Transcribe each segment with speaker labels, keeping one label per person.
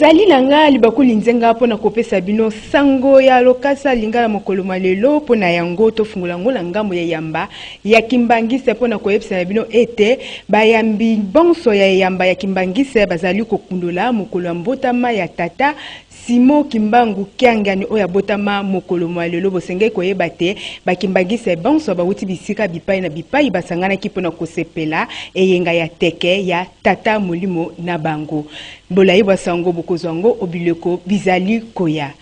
Speaker 1: ezali nanga libakuli nzenga pona kopesa bino sango ya lokasa lingala mokolo malelo pona yango tofungula ngola ngambo ya yamba ya kimbangise pona koyebisa bino ete bayambi bonso ya yamba ya kimbangise bazali kokundula mokolo ya mbotama ya tata Simo Kimbangu Kiangani oya botama mokolo malelo bosenge koyeba te bakimbangise bonso bawuti bisika bipai na bipai basangana kipona kosepela eyenga ya teke ya tata molimo na bango bolayi basango bokozwango obileko bizali koya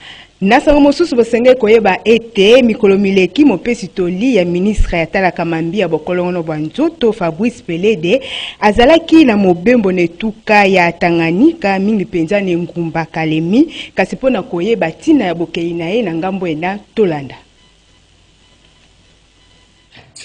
Speaker 1: Nasango mosusu bosenge koyeba ete mikolo mileki mopesi toli ya ministre ya tala kamambi ya bokolongono banzoto Fabrice Pelede azalaki na mobembo netuka ya Tanganyika mingi penza ne ngumba kalemi kasi pona koyeba tina ya bokei na ye na ngambo ena tolanda.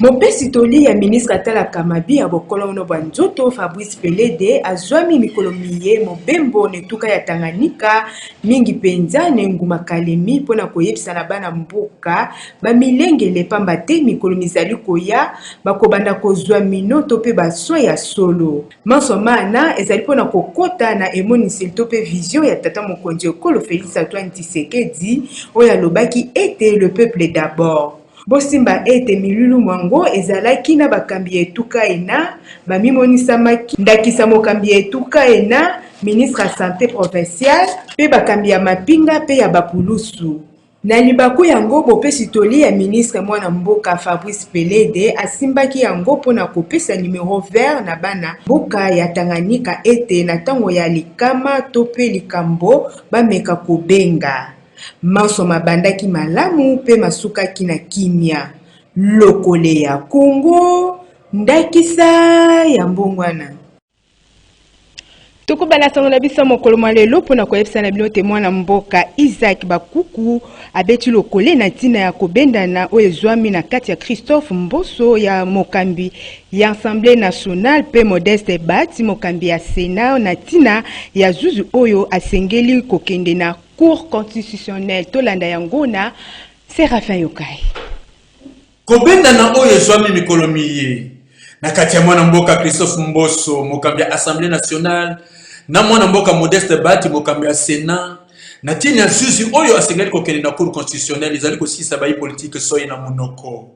Speaker 1: Mopesi toli ya ministre atala kamabi ya bokolongono banzoto Fabrice Pelede azwami mikolo miye mobembo netuka ya Tanganyika mingi penza ne nguma kalemi pona koyebisa na bana mboka bamilengele pamba te mikolo mizali koya bakobanda kozwa minoto pe baswa ya solo mansomana ezali pona kokota na emoniseli to pe vision ya tata mokonzi ekolo Félix Antoine Tshisekedi oyo alobaki ete le peuple d'abord. Bosimba ete milulu mwango ezalaki na bakambi etuka ena bamimonisamaki ndakisa mokambi etuka ena ministre ya santé provinciale pe bakambi ya mapinga pe ya bapulusu na libaku yango bopesi toli ya ministre mwana mboka Fabrice Pelede asimbaki yango pona kopesa numero vert na bana mboka ya Tanganyika ete na tango ya likama to pe likambo bameka kobenga Manso mabandaki malamu pe masukaki na kimia lokole ya Kongo ndakisa ya mbongwana Tukubala sango na bisa mokolo malelo pona koyebisa na bino te mwana mboka Isaac Bakuku abeti lokole na tina ya kobenda na oyezwami na kati ya Christophe Mboso ya mokambi ya Assemblée nationale pe Modeste Bati mokambi ya Sénat na tina ya zuzu oyo asengeli kokende na Cour constitutionnelle tolanda yangona Séraphin Yokai.
Speaker 2: Kobenda na oyezwami mikolo miye na kati ya mwana mboka Christophe Mboso mokambi ya Assemblée nationale na mwana mboka Modeste Bati mokambi ya Sénat na tini ya zuzi oyo asengeli kokende na Cour constitutionnelle izali kosisa bayi politique soye na munoko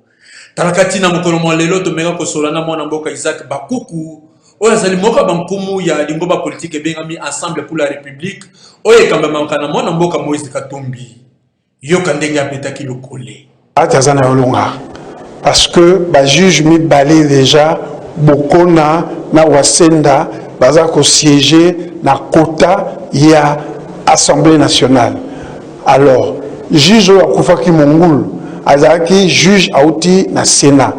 Speaker 2: talakati na mokolo mwalelo tomeka kosola na mwana mboka Isaac Bakuku oyo azali moka bankumu ya lingomba politique ebengami Ensemble pour la République oyo ekambamaka na mwana mboka Moïse Katumbi yoka ndenge apetaki lokole
Speaker 3: atazana yolonga parce que ba juge mi balé déjà bokona na wasenda baza ko siéger na quota ya Assemblée nationale. Alors juge akufaki mongulu azaki juge auti na Sénat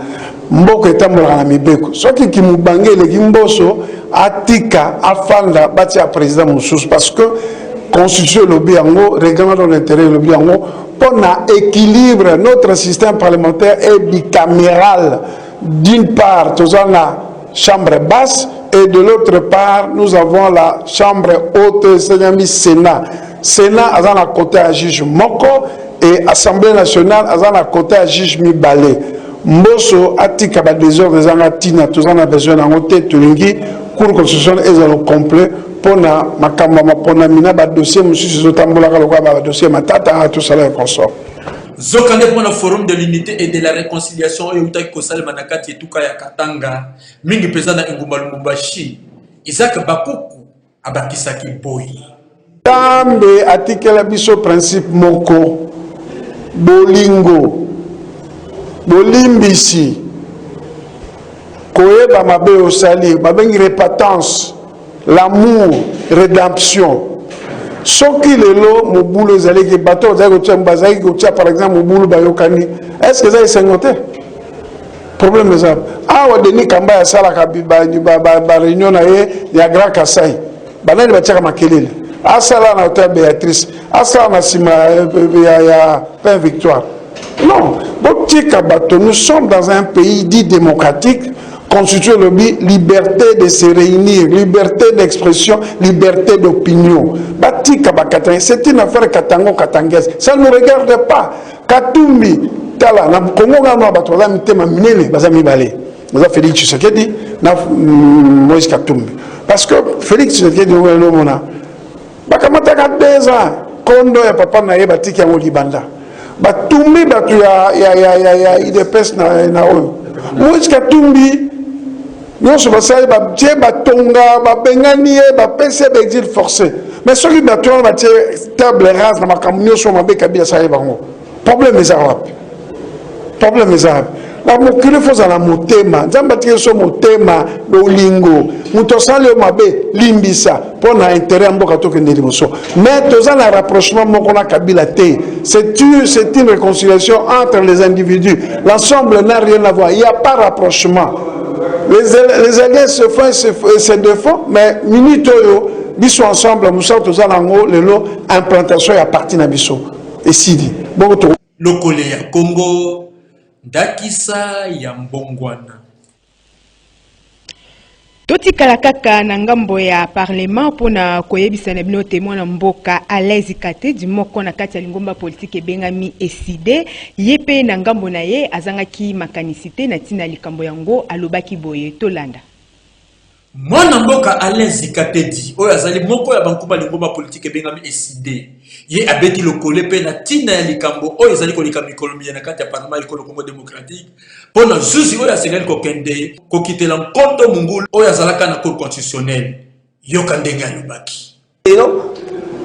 Speaker 3: mboko etambola na mibeko soki kimubangele kimboso atika afanda bati ya président mususu parce que constitution lobi yango règlement de l'intérêt lobi yango pour équilibre notre système parlementaire est bicaméral. D'une part, nous avons la chambre basse et de l'autre part, nous avons la chambre haute, c'est-à-dire Sénat. Sénat a la côté à juge Moko et Assemblée nationale a la côté à juge Mibale. Mboso atika ba désordre des anatina, tous en a besoin d'un hôtel Tulingi, cour constitutionnelle est le complet. Pona makamba pona mina ba dossier monsieur zotambola ba dossier matata tout ça là consort
Speaker 2: zokande pona forum de l'unité et de la réconciliation et utaki kosala manakati etuka ya Katanga mingi pesa na Ngumba Lumumbashi Isaac Bakuku abakisaki boy
Speaker 3: tambe atikela biso principe moko bolingo bolimbisi koyeba mabe osali babengi repentance l'amour, rédemption. Ce qui est là, mon boulot, c'est que bateau, par exemple, mon boulot, est-ce que ça est 50? Problème est ça. Ah, on a dit qu'il y a une réunion, il y a grand Kassai. Il y a Makelele. Ah, ça là, on a Béatrice. Ah, ça, on a Pain Victoire. Non, nous sommes dans un pays dit démocratique. Constitue le liberté de se réunir, liberté d'expression, liberté d'opinion. C'est une affaire katango-katangaise. Ça ne nous regarde pas. Katumbi, Tala, na Congo, na Batola, Mitema, Minele, Bazami Balé. Vous avez Félix Tshisekedi, na Moïse Katumbi. Parce que Félix Tshisekedi, bakamataka 2 ans kondo ya papa na ye batiki yango libanda batumbi bato ya idps na oyo moïse katumbi nyonso basali batie batonga babengani ye bapesi baexil forcé mais soki bato wana batie table rase na makambo nyonso mabe kabila asali bango problème eza wapi na mokili fozala motema nzambe atiki so motema bolingo moto asali yo mabe limbisa mpo na intérêt ya mboka tokende liboso mais toza na rapprochement moko na kabila te c'est une réconciliation entre les individus l'ensemble n'a rien à voir il n'y a pas rapprochement les alliés se font et se défont mais minute oyo biso ensemble mosala toza nango lelo implantation ya parti na biso esili bongo to
Speaker 2: lokole ya Congo ndakisa ya mbongwana.
Speaker 1: Totikala kaka na ngambo ya parlement pona koyebisa na bino témoin na mboka Alaise Katedi moko na kati ya lingomba politique ebengami eside yepe na ngambo na ye azangaki makanisite na tina likambo yango alobaki boye tolanda.
Speaker 2: Mwana mboka Alaise Katedi oyo azali moko ya bankuba lingomba politique ebengami eside ye abeti lokole pe na tina ya likambo oyo ezali kolika mikolo ya na kati ya parlement ikolo Congo démocratique pona zuzi oyo asengali kokende kokitela nkondo mungulu oyo azalaka na cour constitutionnelle yoka ndenge alobaki.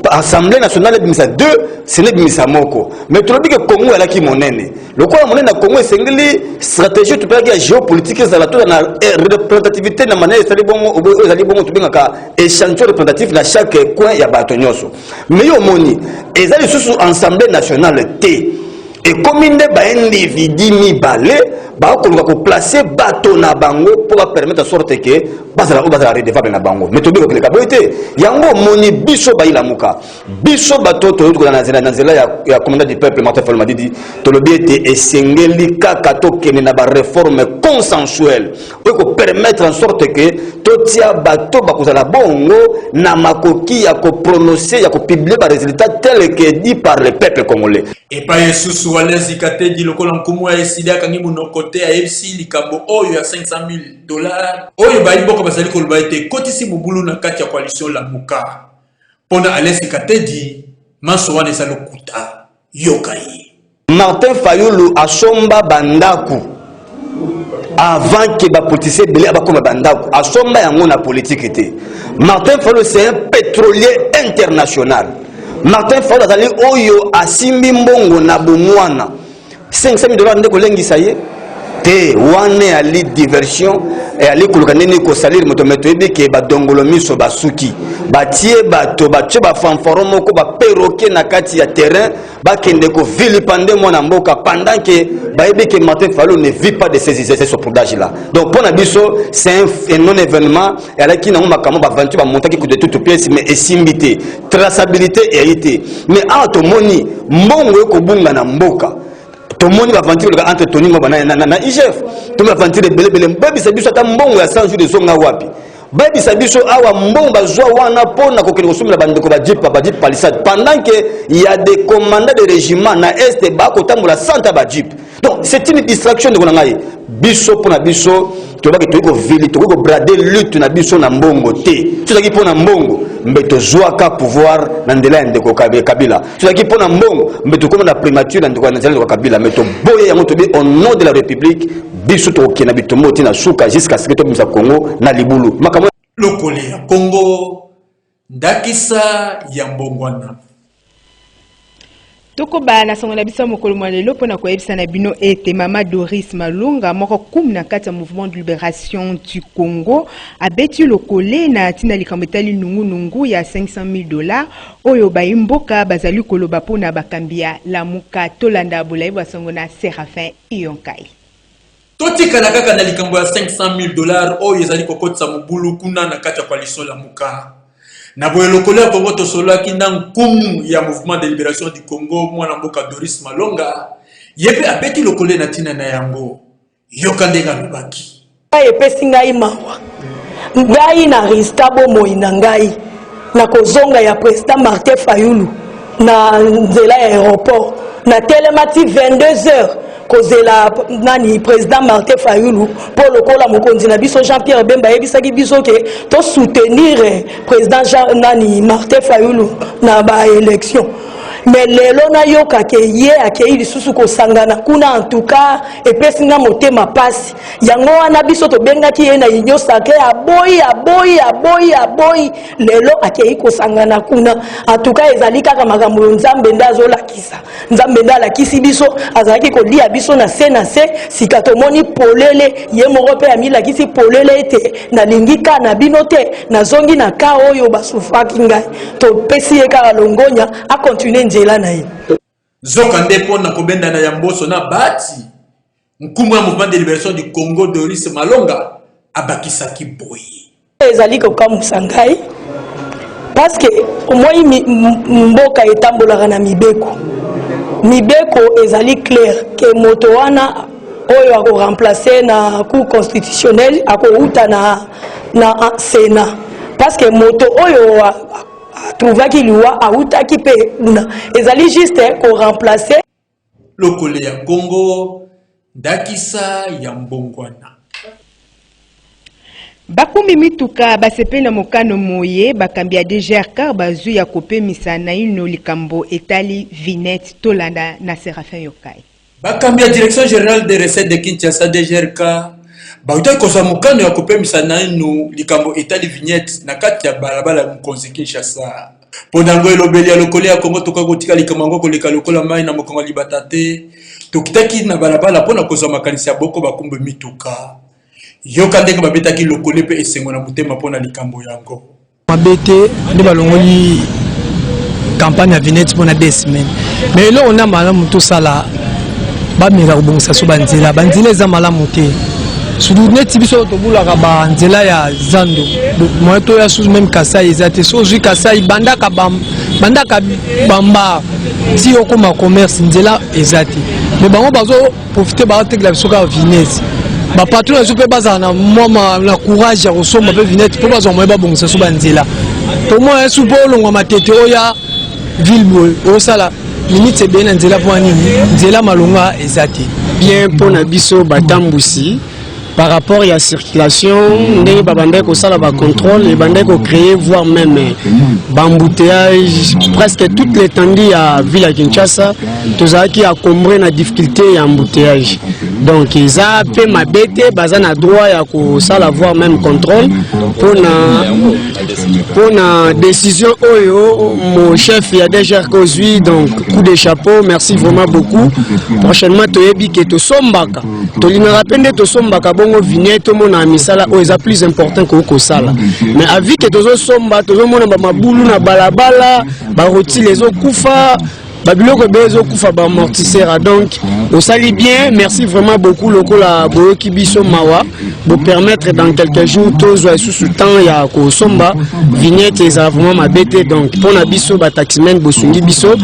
Speaker 4: Assemblée nationale bimisa 2 Sénat bimisa moko mais tu dis que Congo est là qui monene le quoi monene na Congo c'est une stratégie tu peux dire géopolitique ça la na représentativité na manière c'est bon tu bengaka échantillon représentatif na chaque coin ya bato nyoso mais yo moni ezali sous assemblée nationale T et comme inde ba individu mibale ba ko placer bato na bango pour permettre à sorte que bazala redevable na bango mais to biko keleka boite yango moni biso ba ilamuka biso bato to na nzela ya commandant du peuple Martin Fayulu Madidi to lobiete esengeli kaka to kene na ba réforme consensuelle pour permettre en sorte que to tia bato ba kozala bongo na makoki ya ko prononcer ya ko publier ba résultats tels que dit par le peuple congolais
Speaker 2: et pas Yesusu Alaise Katedi lokola nkumu ya esida kangi munokote ya FC likambo oyo ya $500,000 oyo bayimboko bazali koloba ete kotisi mubulu na kati ya coalition la muka pona Alaise Katedi maso wana eza lokuta yokai
Speaker 4: Martin Fayulu asomba bandaku avant que ba politicien belé abakoma bandaku asomba yango na politique te. Martin Fayulu c'est un pétrolier international. Martin Fayulu azali oyo asimbi mbongo na bomwana $500,000 ndeko lengisa ye te wane ali diversion et ali kuluka nini ko salir moto metoyebi ke badongolo miso basuki batie bato batie ba fanforo moko ba perroquet na kati ya terrain bakende ko vilipande mwana mboka pendant que bayebi ke Martin Fayulu ne vit pas de ces saupoudage là donc pour biso c'est un non événement et ala ki na makambo ba venture ba montaki ko de toute pièce mais esimbité traçabilité et été mais to moni mbongo ko bunga na mboka to moni ba venture entre Tony Mobana na IGF to ba venture belebele babi sabiso ta mbongo ya 100 jours de zonga wapi babi sabiso awa mbongo bazwa wana pona ko kele kosumela bandeko ba jeep palissade pendant que il y a des commandants de régiment na est ba ko tambola santa ba jeep donc c'est une distraction de konangai biso pona biso to ba ke to ko vili to ko brader lutte na biso na mbongo te to zaki pona mbongo mbeto zwaka pouvoir na ndela ndeko kabila to zaki pona mbongo mbeto koma na primature na ndeko na ndela kabila meto boye yango to bi au nom de la république biso to kena bitomoti na suka jusqu'à ce que to bimisa Congo na libulu makambo
Speaker 2: lokole ya Congo ndakisa ya mbongwana.
Speaker 1: Toko ba na songo na bisa mokolo lelo pona koyebisa na bino ete mama Doris Malunga moko kum na kati ya mouvement de libération du Congo abeti lokole na tina likambo etali nungu ya $500,000 oyo bayimboka bazali koloba pona bakambia lamuka tolanda bolayi bwa songo na Séraphin Iyonkai.
Speaker 2: Totikala kaka na likambo ya $500,000 oyo ezali kokotisa mobulu kuna na kati ya coalition la muka na boye lokole ya Congo tosolaki na nkumu ya mouvement de libération du Congo mwana mboka Doris Malonga yepe abeti lokole na tina na yango yoka ndenga lobaki
Speaker 5: epesi ngai mawa ngai na restabo moina ngai na kozonga ya président Martin Fayulu na nzela ya aéroport na telemati 22h kozela nani président Martin Fayulu pour le kola mokonzi na biso Jean-Pierre Bemba yebisaki biso ke to soutenir président nani Martin Fayulu na ba élection. Mais lelo na yoka ke ye akei lisusu kosangana kuna en tout cas epesinga motema pasi yango wana biso to bengaki ye na union sacrée aboyi lelo akei kosangana kuna en tout cas ezali kaka makambo nzambe ndazo lakisa nzambe ndalakisi biso azalaki kolia biso na se sika tomoni polele ye moko pe amilakisi polele ete nalingika na bino te nazongi na ka oyo basufaki ngai to pesi ye kaka longonya a continuer
Speaker 2: Zoka ndepo na kobenda na Yamboso na Bati mkumu ya mouvement de libération du Congo Doris Malonga abakisaki boyi
Speaker 5: ezali kokamusa ngai parce que moi mboka etambolaka na mibeko ezali clair ke moto wana oyo ako remplacer na cour constitutionnelle ako uta na Sénat parce que moto oyo trouvaki liwa autaki pe una ezali juste ko remplacer
Speaker 2: lokole ya Congo ndakisa ya mbongwana
Speaker 1: bakumi mituka basepe na mokano moye bakambi ya DGRK bazu ya kopemisa na ino likambo etali Vinette Tolanda na Séraphin Yokai
Speaker 2: bakambi ya direction générale des recettes de Kinshasa DGRK bauta kosa mokano ya kopemisa na ino likambo etali Vinette na kati ya balabala mkonzi Kinshasa pondango elobeli ya lokole ya Congo toka kotika likamango koleka lokola mai na mokongo libatate tokitaki na balabala pona kosa makanisi ya boko bakumbe mituka yoka ndenge babetaki lokole pe esengo na mutema pona likambo yango
Speaker 6: mabete nde balongoli campagne ya Vinette pona 2 semaines mais là on a malamu to sala ba mira kobongisa so banzela eza malamu te Soudou neti biso tobulaka ba nzela ya zando moto ya sous même Kasai ezate so ju Kasai bandaka bamba ti okoma commerce nzela ezate mais bango bazo profiter ba tekla biso ka Vinette ba patron zo pe baza na moma na courage ya kosomba pe Vinette po bazo moyeba bongisa so banzela to mo esu bolongwa matete oya ville o sala limite c'est bien nzela po nini nzela malonga ezate
Speaker 7: bien pour na biso batambusi par rapport à la circulation, nous avons ça la contrôle, nous avons créé voire même embouteillage presque toute l'étendue à ville à Kinshasa, tous qui a combré la difficulté et embouteillage. Donc ils ont fait ma bête, bazan a droit à ça la voire même contrôle pour la décision oyo mon chef il a déjà conduit donc coup de chapeau, merci vraiment beaucoup. Prochainement tu es que tu sombaka, tu l'as rappelé tu sombaka Vinette mon ami sala o est plus important que Kosala mais avec que tozo somba tozo mona ba mabulu na balabala ba roti les okufa ba biloko bezo kufa ba amortisseur donc on sali bien merci vraiment beaucoup lokola boyoki biso mawa pour permettre dans quelques jours tozo sous temps ya ko somba Vinette eza vraiment ma bête donc pour na biso ba taximen bosungi biso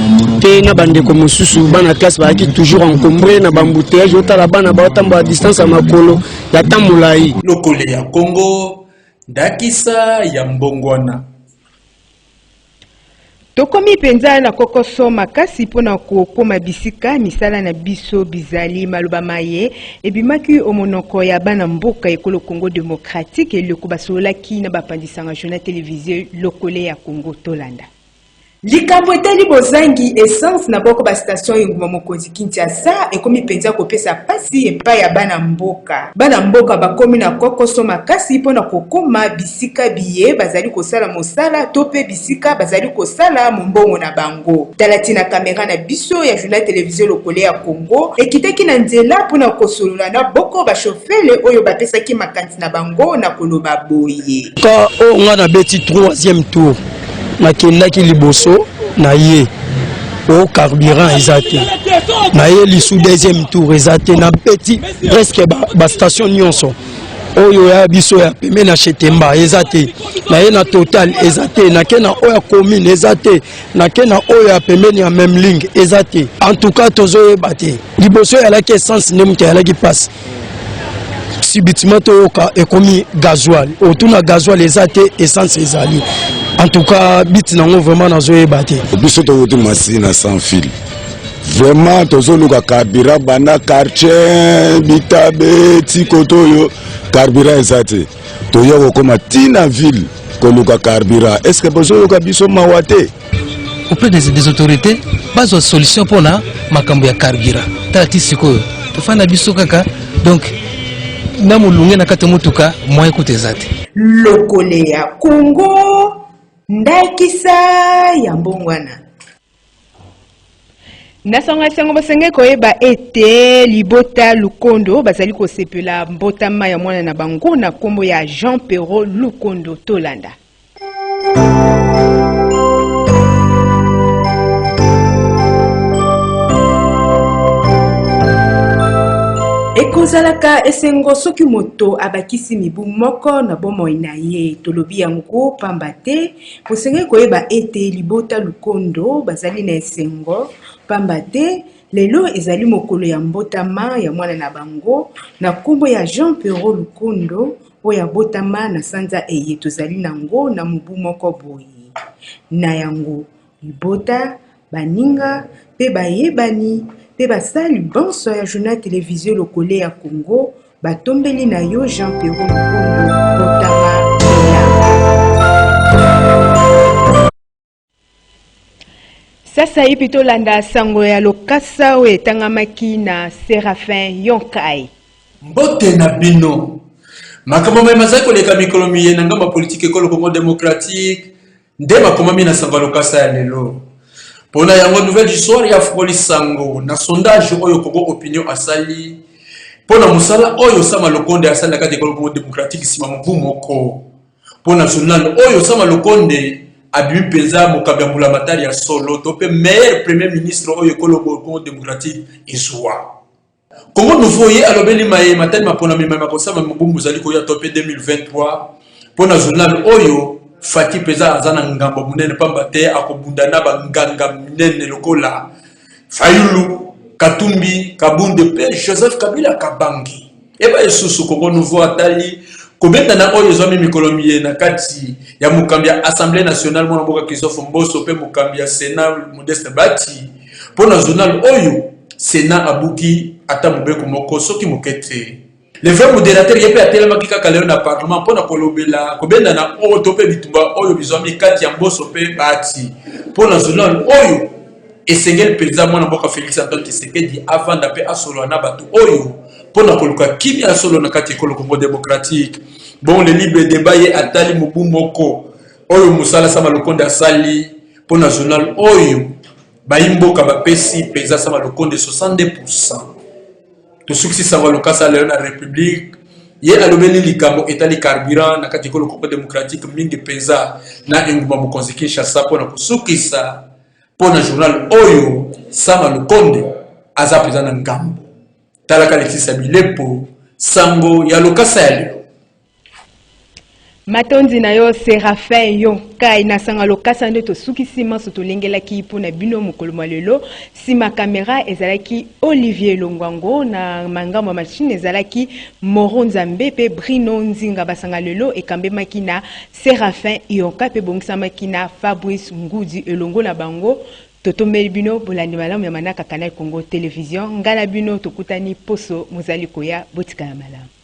Speaker 7: pe na bande ko mususu bana classe ba ki toujours encombré na bambouteillage otala bana ba tambo à distance à makolo ya tamulai
Speaker 2: lokole ya Congo ndakisa ya mbongwana
Speaker 1: tokomi penza na kokoso makasi pona kokoma bisika misala na biso bizali maloba maye ebimaki omonoko ya bana mboka ekolo Congo démocratique eloko basolaki na bapandisanga journal télévisé lokole ya Congo Tolanda likambo etali bozangi essence na boko ba station yenguma mokonzi Kinshasa ekomi penza kopesa pasi epai ya bana mboka bakomi na kokoso makasi pona kokoma bisika biye bazali kosala mosala to pe bisika bazali kosala mombongo na bango talati na kamera na biso ya journal télévisé lokole ya Congo ekitaki na nzela pona kosolola na boko ba chauffeur oyo bapesaki makanti na bango na koloba boye
Speaker 6: ka o ngana beti 3e tour nakendaki liboso na ye au carburant ezate na ye lisu 2e tour ezate na petit presque ba station nyonso oyo ya biso ya peme na Chetemba ezate na ye na total ezate na ke na oya commune ezate na ke na oya peme ya même ligne ezate en tout cas tozo ebate liboso ya la ke essence nemuke ya la ki passe subitement toyoka ekomi gasoil otuna gasoil ezate essence ezali en tout cas bit nango vraiment nazo ebate
Speaker 8: biso to machine sans fil vraiment tozoluka carburant banda quartier bitabe tikotoyo carburant ezate toya kokoma tina ville koluka carburant. Est-ce que bozoluka biso mawate
Speaker 9: auprès des autorités bazo solution pour na makambo ya carburant tati sikoyo tofana biso kaka donc na mulunge na kati mutuka moye kutezate
Speaker 1: lokole ya Congo ndakisa ya mbongwana nasanga sango basenge koyeba ete Libota Lukondo bazali kosepela mbotama ya mwana na bango na kombo ya Jean Perrault Lukondo Tolanda. Ekozalaka esengo soki moto abakisi mibu moko na bomoi na ye tolobi yango pamba te kosenge koyeba ete Libota Lukondo bazali na esengo pamba te lelo ezali mokolo ya mbotama ya mwana na bango na kombo ya Jean Perrault Lukondo oya botama na sanza eye tozali nango na mubu moko boyi na yango Libota baninga pe bayebani pe basali banso ya journal télévision lokole ya Congo batombeli na yo Jean Perrault Lukondo botama sasa hivi tolanda sango ya lokasa oyo etangamaki na Séraphin Yonkai.
Speaker 2: Mbote na bino makambo mazali koleka mikolo miye na ngamba politique ekolo Congo démocratique nde makomami na sango ya lokasa ya lelo pona yango nouvelle du soir ya fukoli sango na sondage oyo Congo opinion asali pona musala oyo sama lokonde asali na kati ekolo Congo démocratique sima mbu moko pona journal oyo sama lokonde abimi penza mokambi ya mbulamatari ya solo to pe meilleur premier ministre oyo ekolo Congo démocratique izwa Congo nouveau ye alobeli maye matani mapona mema makosama mbumbu zali koya topé 2023 pona journal oyo Fati peza azana ngambo munene pamba te akobunda na banganga munene lokola Fayulu Katumbi Kabunde pe Joseph Kabila Kabangi eba esusu Congo nouveau atali kobenda na oyo zomi mikolomiye na kati ya mukambi ya Assemblée nationale mwana mboka Christophe Mboso pe mukambi ya Sénat Modeste Bati pona journal oyo Sénat abuki ata mubeko moko soki mokete le vrai modérateur yepe atelema kaka leo na parlement pona kolobela kobenda na oyo tope bitumba oyo bizomi kati ya Mboso pe Bati pona journal oyo esengel président mwana mboka Félix Antoine Tshisekedi avant d'ape asolo na batu oyo pona koluka kimi asolo na kati ekolo Congo démocratique bon le libre débat ye atali mubu moko oyo musala sama lokonde asali pona journal oyo baimboka bapesi peza sama lokonde 62%. To succès sama lokasa leo na république ye alobeli likambo etali carburant na kati ekolo Congo démocratique mingi peza na enguma mokonzi Kinshasa pona kusukisa pona journal oyo sama lokonde aza peza na ngambo talaka Alexis Bilepo sango ya lokasa ya leo
Speaker 1: matondi na yo Séraphin Yonkai na sanga lokasa nde tosukisi maso tolengelaki mpona bino mokolo mwa lelo sima kamera ezalaki Olivier Longwango na mangambo ya machine ezalaki Moro Nzambe pe Brino Nzinga basanga lelo ekambemaki na Séraphin Yonkai pe bongisamaki na Fabrice Ngudi elongo na bango totombeli bino bolandi malamu ya manaka Canal Congo Télévision ngala bino tokutani poso mozali koya botika ya malamu.